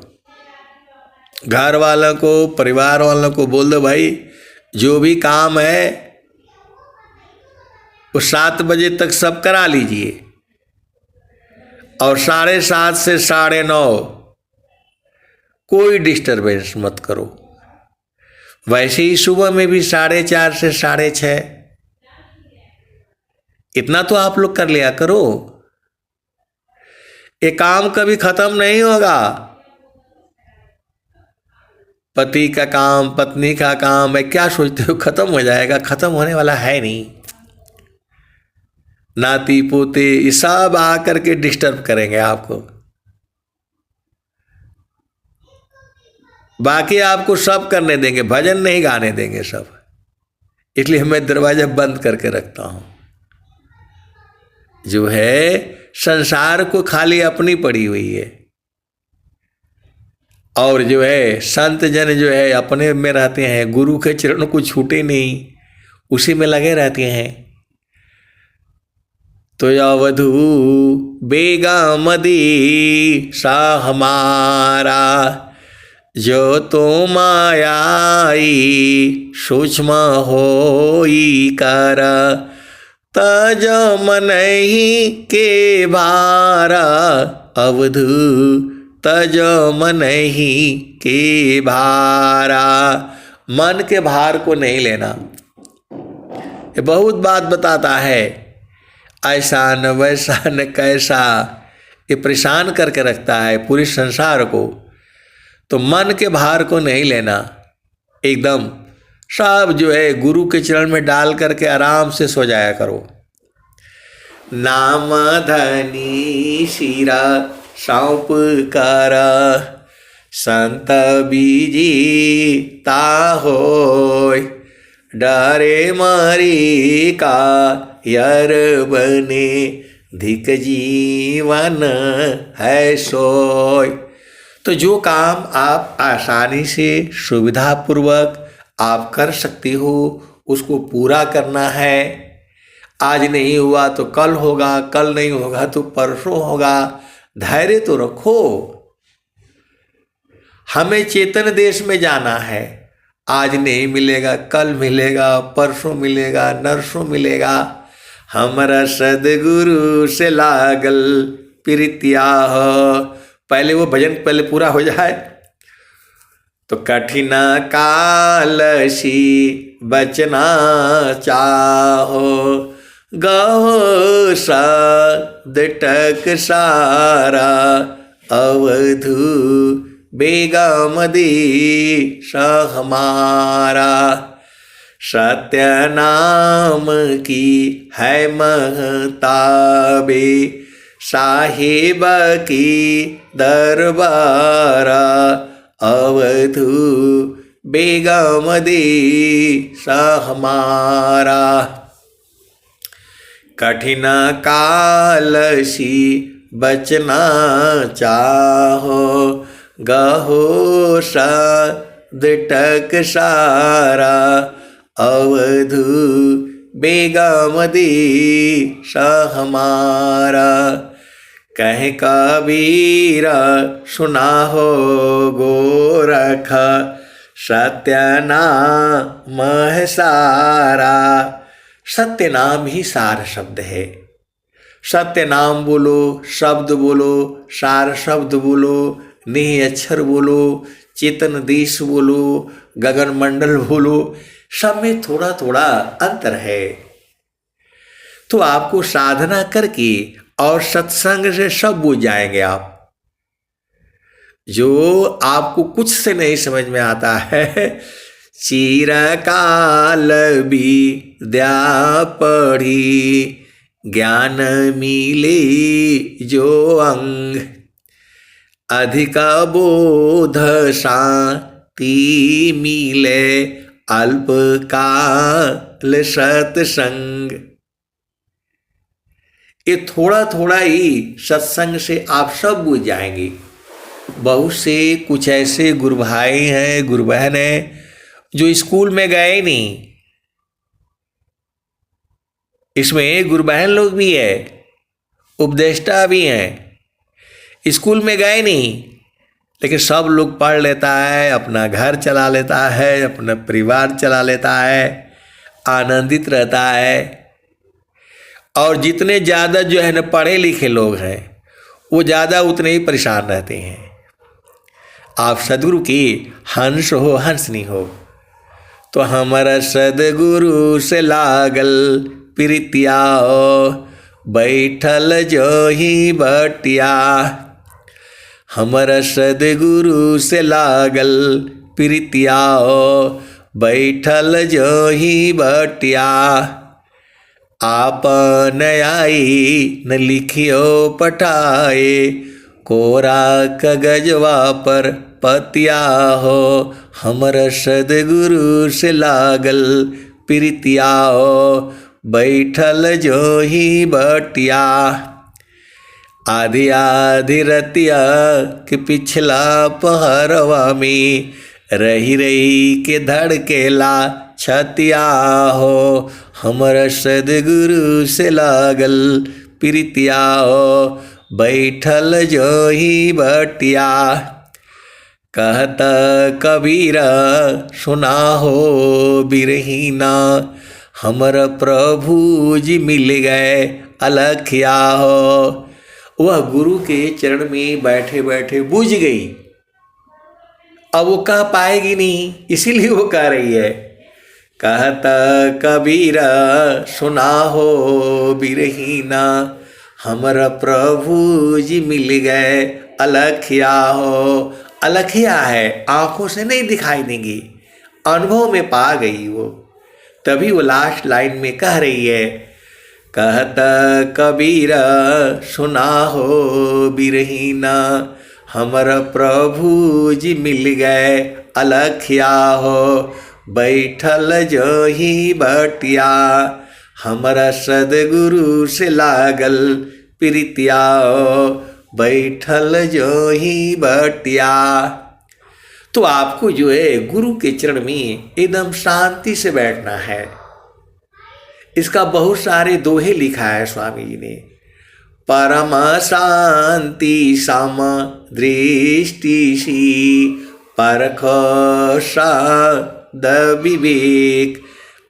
घर वालों को परिवार वालों को बोल दो भाई जो भी काम है वो 7 बजे तक सब करा लीजिए, और 7:30 से 9:30 कोई डिस्टरबेंस मत करो। वैसे ही सुबह में भी 4:30 से 6:30 इतना तो आप लोग कर लिया करो। ये काम कभी खत्म नहीं होगा। पति का काम पत्नी का काम है, क्या सोचते हो खत्म हो जाएगा? खत्म होने वाला है नहीं। नाती पोते ये सब आकर के डिस्टर्ब करेंगे आपको, बाकी आपको सब करने देंगे, भजन नहीं गाने देंगे सब। इसलिए मैं दरवाजा बंद करके रखता हूँ। जो है संसार को खाली अपनी पड़ी हुई है, और जो है संत जन जो है अपने में रहते हैं, गुरु के चरणों को छूटे नहीं, उसी में लगे रहते हैं। तो अवधू बेगमदी सा हमारा, जो तो मायाई सूक्ष्म होई कर, तज मनहि के भारा, अवधू तज मनहि के भारा। मन के भार को नहीं लेना। ये बहुत बात बताता है, ऐसा न वैसा न कैसा, ये परेशान करके रखता है पूरे संसार को। तो मन के भार को नहीं लेना, एकदम सब जो है गुरु के चरण में डाल करके आराम से सो जाया करो। नाम धनी शिरा सौंप कर, संत बीजी ताहो, डरे मरी का यर बने, धिक जीवन है सोय। तो जो काम आप आसानी से सुविधापूर्वक आप कर सकती हो उसको पूरा करना है। आज नहीं हुआ तो कल होगा, कल नहीं होगा तो परसों होगा। धैर्य तो रखो। हमें चेतन देश में जाना है, आज नहीं मिलेगा कल मिलेगा, परसों मिलेगा, नरसों मिलेगा। हमारा सदगुरु से लागल प्रीतिया हो। पहले वो भजन पहले पूरा हो जाए। तो कठिन कालसी बचना चाहो, गहो सद टक सारा, अवधू बेगमदी सा हमारा। सत्य नाम की है महताबे, साहिब की दरबारा, अवधू बेगमदी सा हमारा। कठिन कालसी बचना चाहो, गहो शब्द टकसारा, अवधू बेगम देश हमारा। कह कबीर सुना हो गोरख, सत्य नाम है सारा। सत्य नाम ही सार शब्द है। सत्य नाम बोलो, शब्द बोलो, सार शब्द बोलो, निह अक्षर बोलो, चेतन देश बोलो, गगन मंडल बोलो, सब में थोड़ा थोड़ा अंतर है। तो आपको साधना करके और सत्संग से सब बुझ जाएंगे आप। जो आपको कुछ से नहीं समझ में आता है, चिरकाल विद्या पढ़ी, ज्ञान मिले जो अंग, अधिक बोध शांति मिले, अल्प काल सत्संग। ये थोड़ा थोड़ा ही सत्संग से आप सब बुझ जाएंगे। बहुत से कुछ ऐसे गुरु भाई हैं, गुरु बहन हैं जो स्कूल में गए नहीं। इसमें गुरु बहन लोग भी है, उपदेष्टा भी हैं, स्कूल में गए नहीं, लेकिन सब लोग पढ़ लेता है, अपना घर चला लेता है, अपना परिवार चला लेता है, आनंदित रहता है। और जितने ज़्यादा जो है ना पढ़े लिखे लोग हैं, वो ज़्यादा उतने ही परेशान रहते हैं। आप सदगुरु की हंस हो, हंसनी हो। तो हमारा सदगुरु से लागल प्रीतिया, बैठल जो ही बटिया। हमारा सदगुरु से लागल प्रीतिया, बैठल जो ही बटिया। आपन आई न लिखियो पठाए, कोरा कागजवा पर पतिया हो। हमर सदगुरु से लागल प्रीतिया, बैठल जो ही बटिया। आधी आधी रतिया के पिछला पहरवा में, रही रही के धड़केला छतिया हो। हमर सदगुरु से लागल प्रीतिया, बैठल जो ही बटिया। कहता कबीरा सुना हो बिरहीना, हमर प्रभु जी मिल गए अलखिया हो। वह गुरु के चरण में बैठे बैठे बुझ गई। अब वो कह पाएगी नहीं, इसीलिए वो कह रही है। कहता कबीरा सुना हो बिरहीना, हमर प्रभु जी मिल गए अलखिया हो। अलखिया है, आंखों से नहीं दिखाई देंगी, अनुभव में पा गई वो। तभी वो लास्ट लाइन में कह रही है, कहता कबीरा सुना हो बिरहीना, हमर प्रभु जी मिल गए अलखिया हो। बैठल जो ही बटिया, हमारा सदगुरु से लागल प्रीतिया, बैठल जो ही बटिया। तो आपको जो है गुरु के चरण में एकदम शांति से बैठना है। इसका बहुत सारे दोहे लिखा है स्वामी जी ने। परम शांति सम दृष्टि सी, परख शब्द विवेक,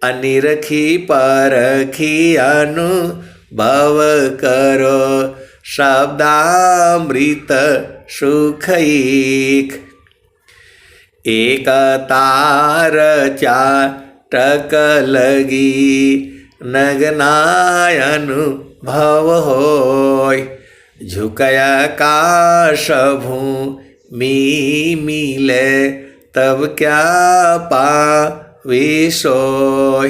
अनिरखी परखी अनुभव करो, शब्दामृत सुख एक। एक तार चाटक लगी, नगनायन भव होय, झुकया काश भूमि मिले, तब क्या पावे सोय।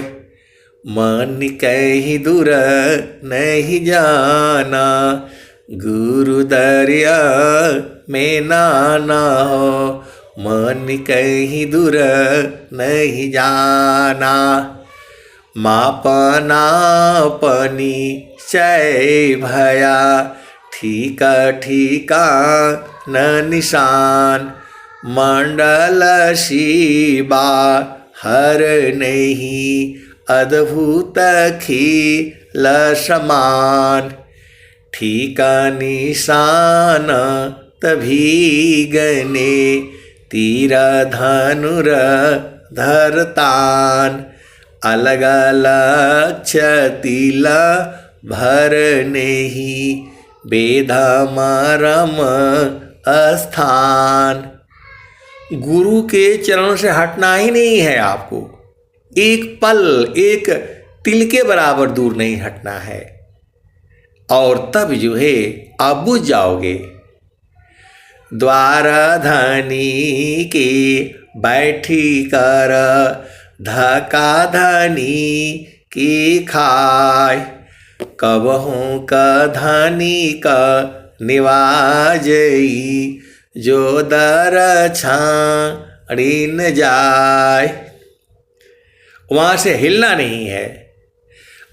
मन कहीं दूर नहीं जाना, गुरु दरिया में नाना हो। मन कहीं दूर नहीं जाना, मापना पनी चय भया, ठीका ठीका न निशान, मंडल शिबा हर नहीं, अद्भुत खिल समान। ठीका निशान तभी गने, तीर धनुर धरतान। अलग अलग तिल भर नहीं, बेधा मरम स्थान। गुरु के चरण से हटना ही नहीं है आपको, एक पल एक तिल के बराबर दूर नहीं हटना है, और तब जो है आप बुझ जाओगे। द्वार धनी के बैठी कर, धका धनी की खाय। कबहू का धनी का निवाजई, जो दर छाड़ी न जाय। वहाँ से हिलना नहीं है।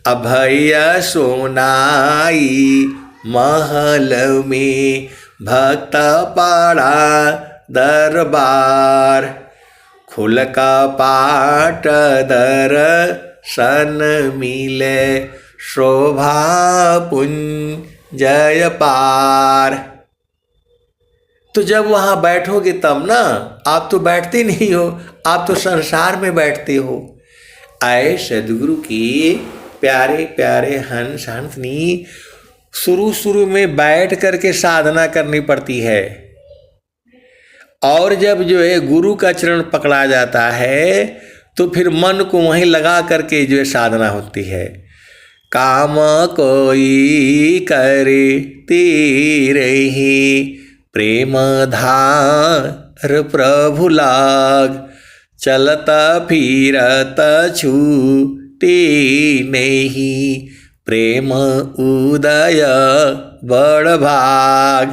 अभय सोनाई महल में, भक्त पाड़ा दरबार। खुल का पाट दर्शन मिले, शोभा पुंजय पार। तो जब वहाँ बैठोगे तब ना, आप तो बैठते नहीं हो, आप तो संसार में बैठते हो। आए सदगुरु की प्यारे प्यारे हंस हंसनी, शुरू में बैठ करके साधना करनी पड़ती है, और जब जो है गुरु का चरण पकड़ा जाता है तो फिर मन को वहीं लगा करके जो है साधना होती है। काम कोई करे तेरही, प्रेम धार प्रभु लाग। चलता फिरत छूटे नहीं, प्रेम उदय बड़ भाग।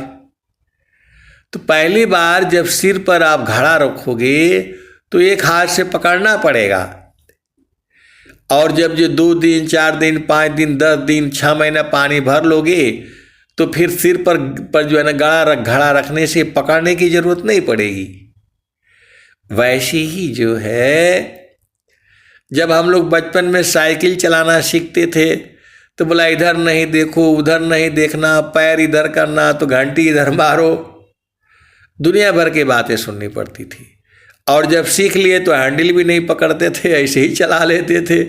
तो पहली बार जब सिर पर आप घड़ा रखोगे तो एक हाथ से पकड़ना पड़ेगा, और जब जो 2 दिन 4 दिन 5 दिन 10 दिन 6 महीना पानी भर लोगे तो फिर सिर पर जो है ना घड़ा रखने से पकड़ने की जरूरत नहीं पड़ेगी। वैसे ही जो है जब हम लोग बचपन में साइकिल चलाना सीखते थे तो बोला इधर नहीं देखो उधर नहीं देखना, पैर इधर करना तो घंटी इधर मारो, दुनिया भर की बातें सुननी पड़ती थी। और जब सीख लिए तो हैंडल भी नहीं पकड़ते थे, ऐसे ही चला लेते थे,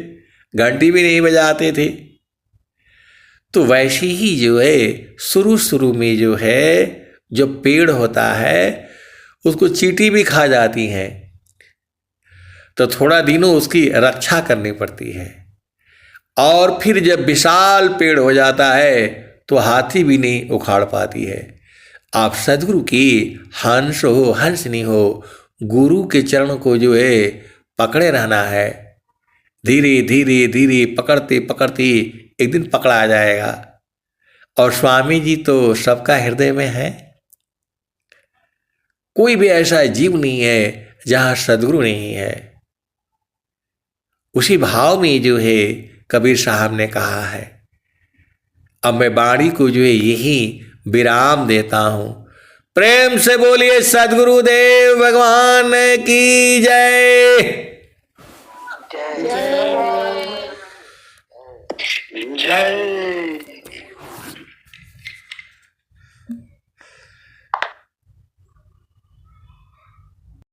घंटी भी नहीं बजाते थे। तो वैसे ही जो है शुरू में जो है जो पेड़ होता है उसको चींटी भी खा जाती है, तो थोड़ा दिनों उसकी रक्षा करनी पड़ती है। और फिर जब विशाल पेड़ हो जाता है तो हाथी भी नहीं उखाड़ पाती है। आप सदगुरु की हंस हो हंसनी हो, गुरु के चरण को जो है पकड़े रहना है। धीरे धीरे धीरे पकड़ते पकड़ते एक दिन पकड़ा जाएगा। और स्वामी जी तो सबका हृदय में है, कोई भी ऐसा जीव नहीं है जहाँ सदगुरु नहीं है। उसी भाव में जो है कबीर साहब ने कहा है। अब मैं वाणी को जो है यही विराम देता हूँ। प्रेम से बोलिए सदगुरुदेव भगवान की जय। जय जय।